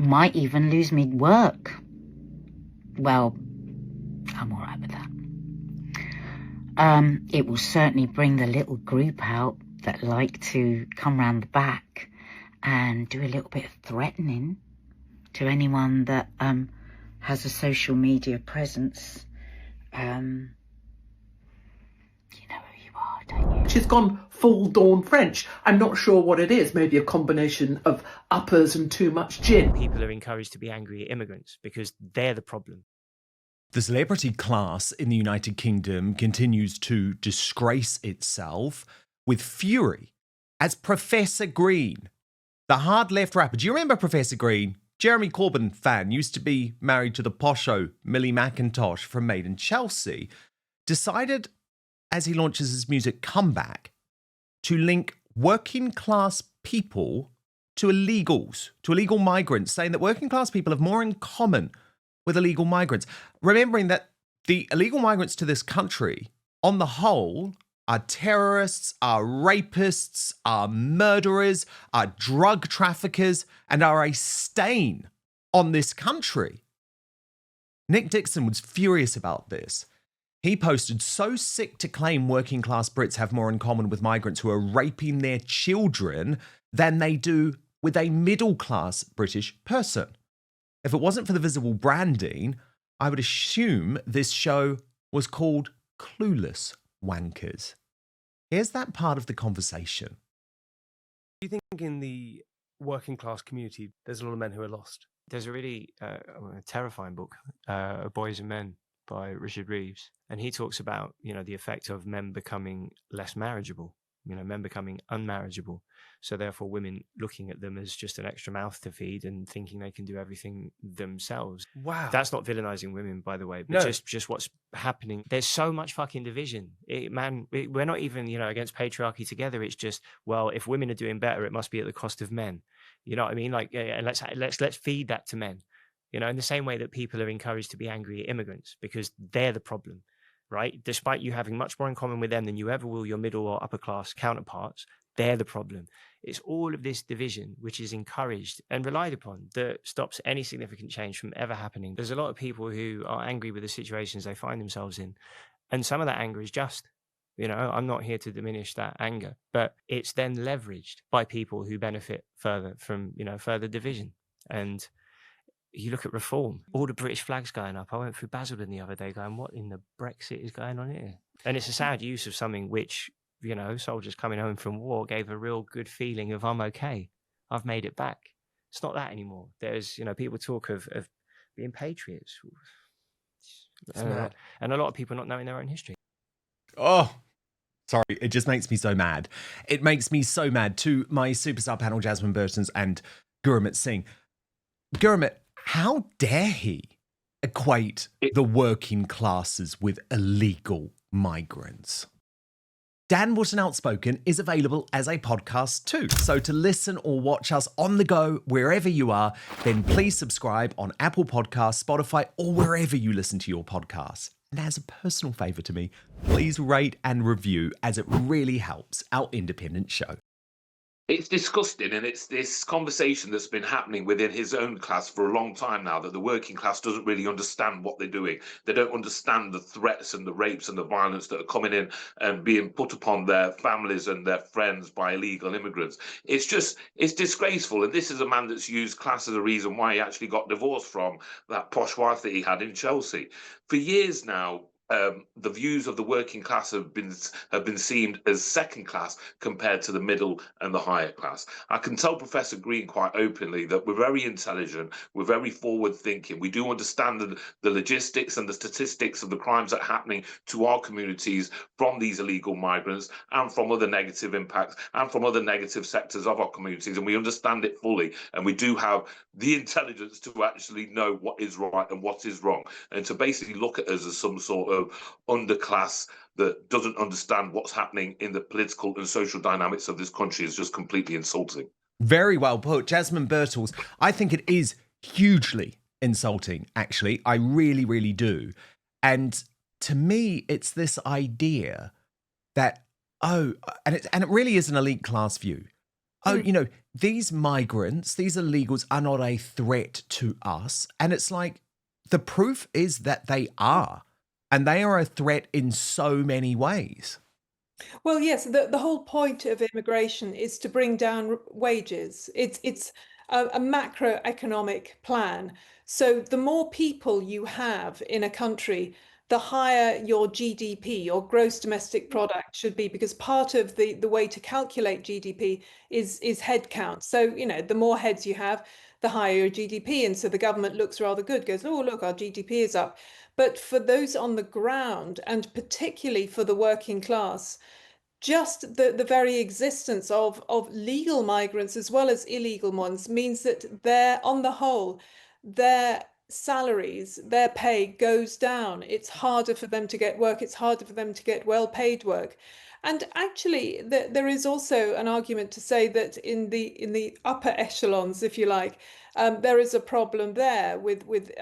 might even lose me work. Well, I'm all right with that. It will certainly bring the little group out that like to come round the back and do a little bit of threatening to anyone that has a social media presence. You know who you are, don't you? She's gone full Dawn French. I'm not sure what it is. Maybe a combination of uppers and too much gin. People are encouraged to be angry at immigrants because they're the problem. The celebrity class in the United Kingdom continues to disgrace itself with fury as Professor Green, the hard left rapper. Do you remember Professor Green? Jeremy Corbyn fan, used to be married to the posho Millie McIntosh from Made in Chelsea, decided as he launches his music Comeback to link working class people to illegals, to illegal migrants, saying that working class people have more in common with illegal migrants. Remembering that the illegal migrants to this country, on the whole, are terrorists, are rapists, are murderers, are drug traffickers, and are a stain on this country. Nick Dixon was furious about this. He posted, "So sick to claim working class Brits have more in common with migrants who are raping their children than they do with a middle class British person. If it wasn't for the visible branding, I would assume this show was called Clueless Wankers." Here's that part of the conversation. Do you think in the working class community, there's a lot of men who are lost? There's a really terrifying book, Boys and Men, by Richard Reeves. And he talks about, the effect of men becoming less marriageable, men becoming unmarriageable. So therefore women looking at them as just an extra mouth to feed and thinking they can do everything themselves. Wow. That's not villainizing women, by the way, but No. just what's happening. There's so much fucking division. We're not even, against patriarchy together. It's just, well, if women are doing better, it must be at the cost of men. You know what I mean? Like, let's feed that to men. In the same way that people are encouraged to be angry at immigrants because they're the problem, right? Despite you having much more in common with them than you ever will your middle or upper class counterparts, they're the problem. It's all of this division which is encouraged and relied upon that stops any significant change from ever happening. There's a lot of people who are angry with the situations they find themselves in, and some of that anger is just. I'm not here to diminish that anger, but it's then leveraged by people who benefit further from, further division. And you look at reform, all the British flags going up. I went through Basildon the other day going, what in the Brexit is going on here? And it's a sad use of something which, soldiers coming home from war gave a real good feeling of, I'm okay, I've made it back. It's not that anymore. There's, people talk of being patriots. And a lot of people not knowing their own history. Oh, sorry, it just makes me so mad. It makes me so mad. To my superstar panel, Jasmine Burtons and Gurmit Singh. Gurmit, how dare he equate the working classes with illegal migrants? Dan Wootton Outspoken is available as a podcast too. So to listen or watch us on the go, wherever you are, then please subscribe on Apple Podcasts, Spotify, or wherever you listen to your podcasts. And as a personal favour to me, please rate and review, as it really helps our independent show. It's disgusting, and it's this conversation that's been happening within his own class for a long time now, that the working class doesn't really understand what they're doing. They don't understand the threats and the rapes and the violence that are coming in and being put upon their families and their friends by illegal immigrants. It's disgraceful. And this is a man that's used class as a reason why he actually got divorced from that posh wife that he had in Chelsea. For years now, the views of the working class have been seen as second class compared to the middle and the higher class. I can tell Professor Green quite openly that we're very intelligent, we're very forward thinking, we do understand the logistics and the statistics of the crimes that are happening to our communities from these illegal migrants and from other negative impacts and from other negative sectors of our communities, and we understand it fully, and we do have the intelligence to actually know what is right and what is wrong, and to basically look at us as some sort of underclass that doesn't understand what's happening in the political and social dynamics of this country is just completely insulting. Very well put. Jasmine Birtles, I think it is hugely insulting, actually. I really, really do. And to me, it's this idea that, and it really is an elite class view. oh, you know, these migrants, these illegals are not a threat to us. And it's like, the proof is that they are. And they are a threat in so many ways. Well, yes, the whole point of immigration is to bring down wages. It's a macroeconomic plan. So the more people you have in a country, the higher your GDP, your gross domestic product should be, because part of the way to calculate GDP is head count. So, you know, the more heads you have, the higher your GDP. And so the government looks rather good, goes, oh, look, our GDP is up. But for those on the ground, and particularly for the working class, just the very existence of legal migrants as well as illegal ones means that on the whole, their salaries, their pay goes down. It's harder for them to get work. It's harder for them to get well-paid work. And actually, there is also an argument to say that in the upper echelons, if you like, there is a problem there with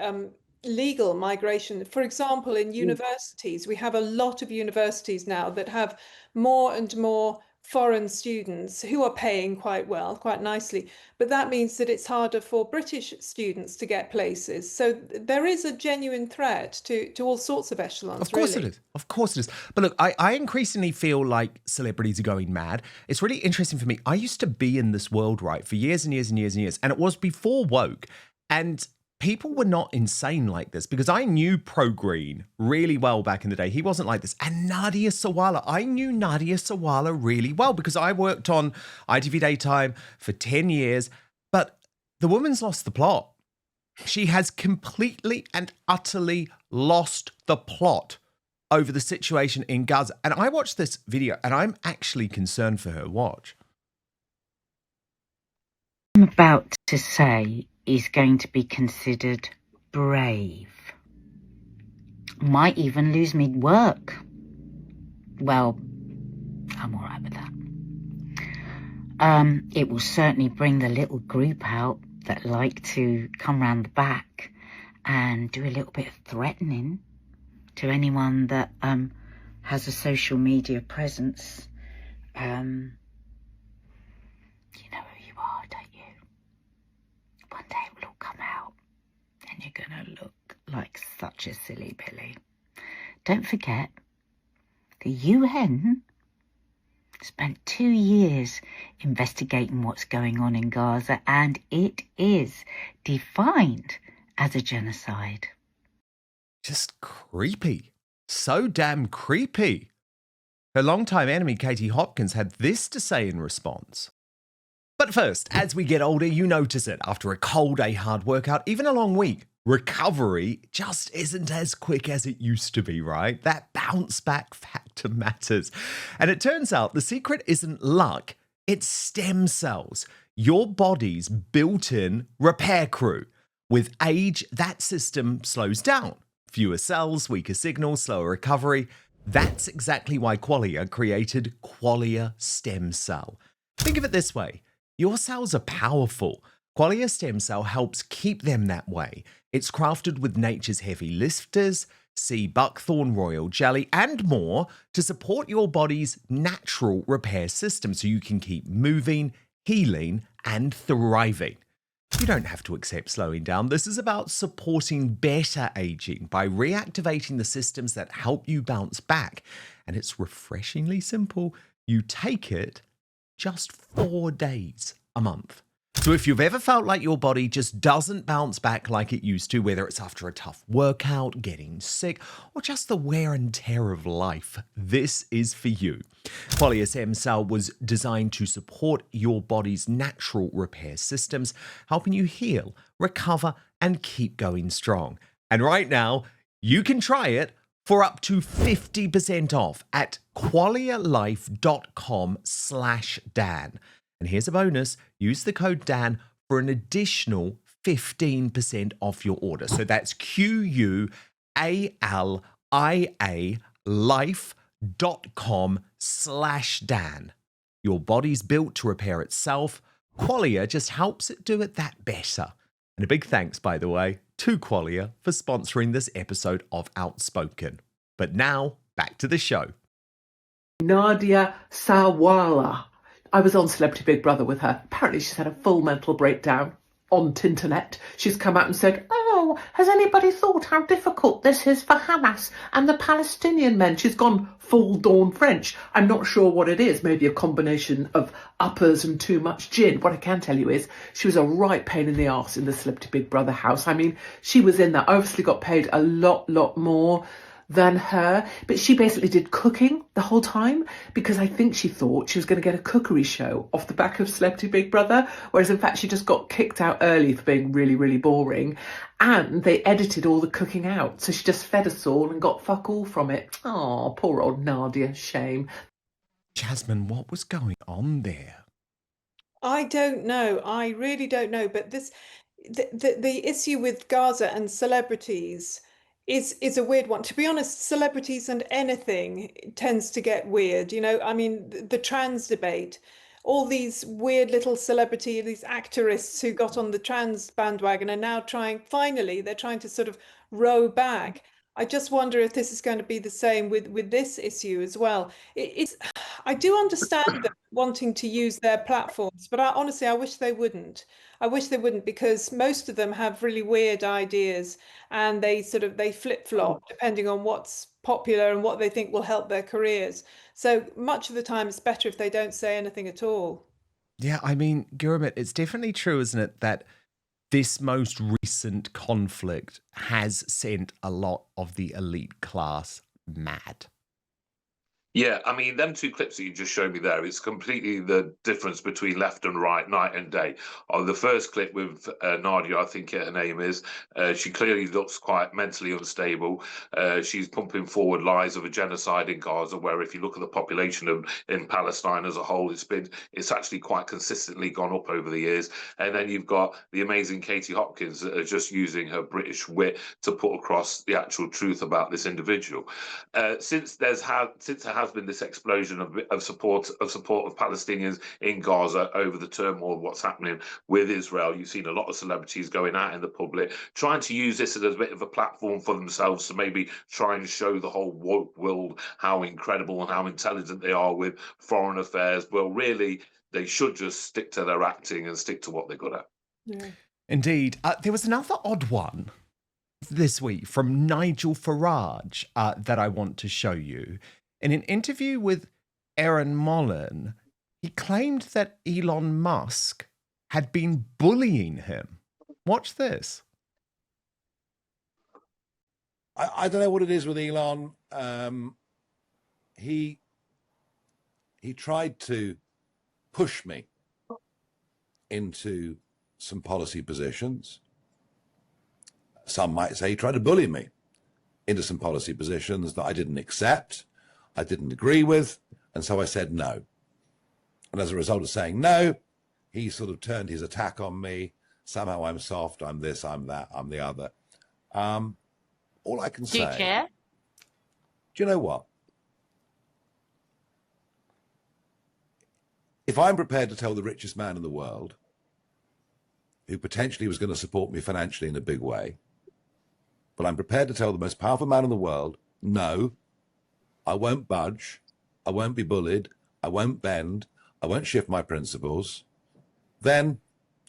legal migration. For example, in universities, we have a lot of universities now that have more and more foreign students who are paying quite well, quite nicely. But that means that it's harder for British students to get places. So there is a genuine threat to all sorts of echelons. Of course really. it is. Of course it is. But look, I increasingly feel like celebrities are going mad. It's really interesting for me. I used to be in this world, right, for years and years and years and years. And it was before woke. And people were not insane like this, because I knew Pro Green really well back in the day. He wasn't like this. And Nadia Sawalha, I knew Nadia Sawalha really well because I worked on ITV Daytime for 10 years. But the woman's lost the plot. She has completely and utterly lost the plot over the situation in Gaza. And I watched this video and I'm actually concerned for her. Watch. I'm about to say is going to be considered brave. Might even lose me work. Well, I'm all right with that. It will certainly bring the little group out that like to come round the back and do a little bit of threatening to anyone that has a social media presence. You know who you are, don't you? One day it will all come out and you're going to look like such a silly Billy. Don't forget, the UN spent 2 years investigating what's going on in Gaza, and it is defined as a genocide. Just creepy. So damn creepy. Her longtime enemy, Katie Hopkins, had this to say in response. But first, as we get older, you notice it. After a cold day, hard workout, even a long week, recovery just isn't as quick as it used to be, right? That bounce back factor matters. And it turns out the secret isn't luck, it's stem cells, your body's built-in repair crew. With age, that system slows down. Fewer cells, weaker signals, slower recovery. That's exactly why Qualia created Qualia Stem Cell. Think of it this way. Your cells are powerful. Qualia Stem Cell helps keep them that way. It's crafted with nature's heavy lifters, sea buckthorn, royal jelly, and more to support your body's natural repair system so you can keep moving, healing, and thriving. You don't have to accept slowing down. This is about supporting better aging by reactivating the systems that help you bounce back. And it's refreshingly simple. You take it just 4 days a month. So if you've ever felt like your body just doesn't bounce back like it used to, whether it's after a tough workout, getting sick, or just the wear and tear of life, this is for you. Qualia Stem Cell was designed to support your body's natural repair systems, helping you heal, recover, and keep going strong. And right now, you can try it for up to 50% off at qualialife.com/Dan. And here's a bonus. Use the code Dan for an additional 15% off your order. So that's QUALIA life.com/Dan. Your body's built to repair itself. Qualia just helps it do it that better. And a big thanks, by the way, to Qualia for sponsoring this episode of Outspoken. But now, back to the show. Nadia Sawalha. I was on Celebrity Big Brother with her. Apparently she's had a full mental breakdown on Tinternet. She's come out and said, oh, has anybody thought how difficult this is for Hamas and the Palestinian men? She's gone full Dawn French. I'm not sure what it is, maybe a combination of uppers and too much gin. What I can tell you is she was a right pain in the arse in the Celebrity Big Brother house. I mean, she was in there, obviously got paid a lot more than her, but she basically did cooking the whole time because I think she thought she was going to get a cookery show off the back of Celebrity Big Brother, whereas in fact she just got kicked out early for being really boring, and they edited all the cooking out, so she just fed us all and got fuck all from it. Oh, poor old Nadia, shame. Jasmine, what was going on there? I don't know. I really don't know. But the issue with Gaza and celebrities is a weird one. To be honest, celebrities and anything tends to get weird. You know, I mean, the trans debate, all these weird little celebrity, these actorists who got on the trans bandwagon are now finally, they're trying to sort of row back. I just wonder if this is going to be the same with this issue as well. I do understand them wanting to use their platforms, but honestly, I wish they wouldn't. I wish they wouldn't, because most of them have really weird ideas and they flip-flop depending on what's popular and what they think will help their careers. So much of the time, it's better if they don't say anything at all. Yeah, I mean, Gurmit, it's definitely true, isn't it, that this most recent conflict has sent a lot of the elite class mad. Yeah, I mean, them two clips that you just showed me there, it's completely the difference between left and right, night and day. On the first clip with Nadia, I think her name is, she clearly looks quite mentally unstable. She's pumping forward lies of a genocide in Gaza, where if you look at the population in Palestine as a whole, it's actually quite consistently gone up over the years. And then you've got the amazing Katie Hopkins that are just using her British wit to put across the actual truth about this individual. Since there has been this explosion of support of Palestinians in Gaza over the turmoil of what's happening with Israel, you've seen a lot of celebrities going out in the public trying to use this as a bit of a platform for themselves to maybe try and show the whole woke world how incredible and how intelligent they are with foreign affairs. Well, really, they should just stick to their acting and stick to what they're good at. Yeah. Indeed. There was another odd one this week from Nigel Farage that I want to show you. In an interview with Erin Molan, he claimed that Elon Musk had been bullying him. Watch this. I don't know what it is with Elon. He tried to push me into some policy positions. Some might say he tried to bully me into some policy positions that I didn't accept, I didn't agree with, and so I said no. And as a result of saying no, he sort of turned his attack on me. Somehow I'm soft, I'm this, I'm that, I'm the other. All I can say... Do you care? Do you know what? If I'm prepared to tell the richest man in the world, who potentially was going to support me financially in a big way, but I'm prepared to tell the most powerful man in the world, no, I won't budge, I won't be bullied, I won't bend, I won't shift my principles, then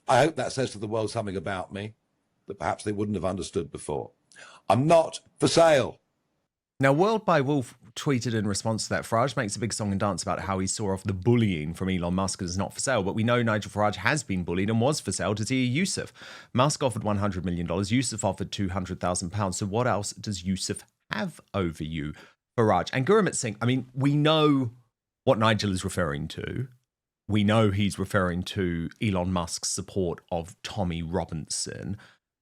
I hope that says to the world something about me that perhaps they wouldn't have understood before. I'm not for sale. Now, World by Wolf tweeted in response to that, Farage makes a big song and dance about how he saw off the bullying from Elon Musk as not for sale, but we know Nigel Farage has been bullied and was for sale to Tia Yusuf. Musk offered $100 million, Yusuf offered £200,000, so what else does Yusuf have over you, Farage? And Gurmit Singh, I mean, we know what Nigel is referring to. We know he's referring to Elon Musk's support of Tommy Robinson,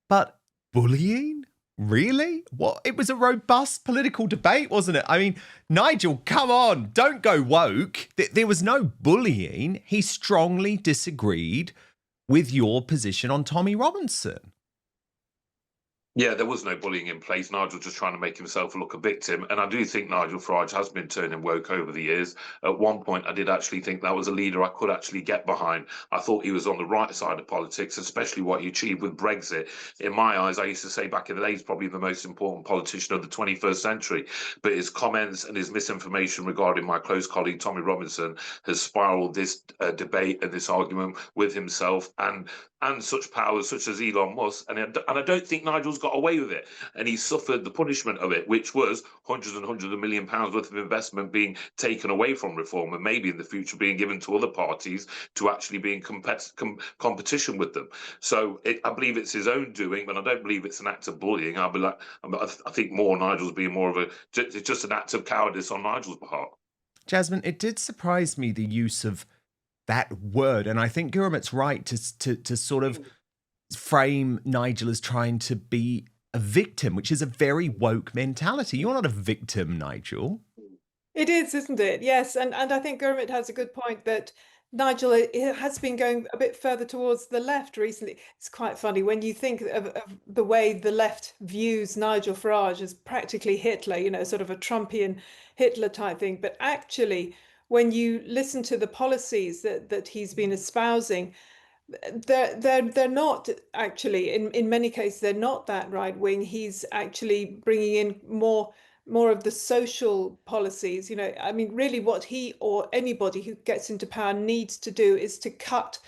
but bullying? Really? What? It was a robust political debate, wasn't it? I mean, Nigel, come on, don't go woke. There was no bullying. He strongly disagreed with your position on Tommy Robinson. Yeah, there was no bullying in place. Nigel just trying to make himself look a victim. And I do think Nigel Farage has been turning woke over the years. At one point, I did actually think that was a leader I could actually get behind. I thought he was on the right side of politics, especially what he achieved with Brexit. In my eyes, I used to say back in the day, he's probably the most important politician of the 21st century. But his comments and his misinformation regarding my close colleague, Tommy Robinson, has spiraled this debate and this argument with himself and such powers such as Elon Musk. And I don't think Nigel's got away with it. And he suffered the punishment of it, which was hundreds and hundreds of £1 million worth of investment being taken away from Reform and maybe in the future being given to other parties to actually be in competition with them. So I believe it's his own doing, but I don't believe it's an act of bullying. I think more Nigel's being more of it's just an act of cowardice on Nigel's behalf. Jasmine, it did surprise me the use of that word, and I think Gurmit's right to sort of frame Nigel as trying to be a victim, which is a very woke mentality. You're not a victim, Nigel. It is, isn't it? Yes, and I think Gurmit has a good point that Nigel has been going a bit further towards the left recently. It's quite funny when you think of the way the left views Nigel Farage as practically Hitler, you know, sort of a Trumpian Hitler type thing. But actually, when you listen to the policies that he's been espousing, they're not actually, in many cases, they're not that right wing. He's actually bringing in more of the social policies. You know, I mean, really what he or anybody who gets into power needs to do is to cut.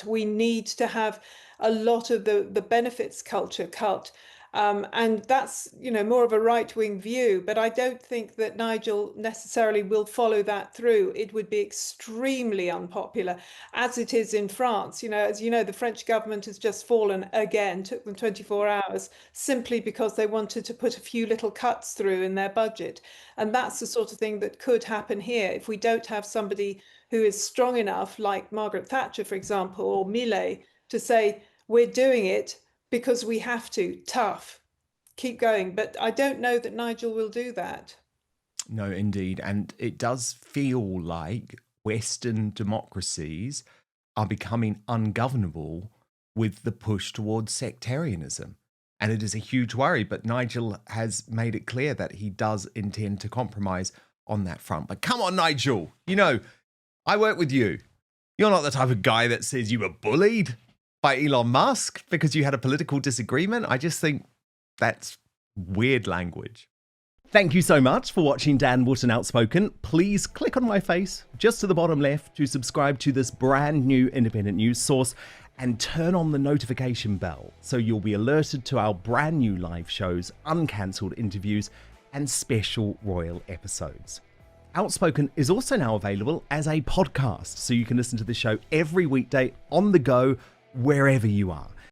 We need to have a lot of the benefits culture cut. And that's, you know, more of a right-wing view, but I don't think that Nigel necessarily will follow that through. It would be extremely unpopular, as it is in France. You know, as you know, the French government has just fallen again, took them 24 hours, simply because they wanted to put a few little cuts through in their budget. And that's the sort of thing that could happen here if we don't have somebody who is strong enough, like Margaret Thatcher, for example, or Millet, to say, we're doing it because we have to, tough, keep going. But I don't know that Nigel will do that. No, indeed. And it does feel like Western democracies are becoming ungovernable with the push towards sectarianism. And it is a huge worry, but Nigel has made it clear that he does intend to compromise on that front. But come on, Nigel, you know, I work with you. You're not the type of guy that says you were bullied by Elon Musk because you had a political disagreement. I just think that's weird language. Thank you so much for watching Dan Wootton Outspoken. Please click on my face just to the bottom left to subscribe to this brand new independent news source and turn on the notification bell so you'll be alerted to our brand new live shows, uncancelled interviews, and special royal episodes. Outspoken is also now available as a podcast, so you can listen to the show every weekday on the go, wherever you are.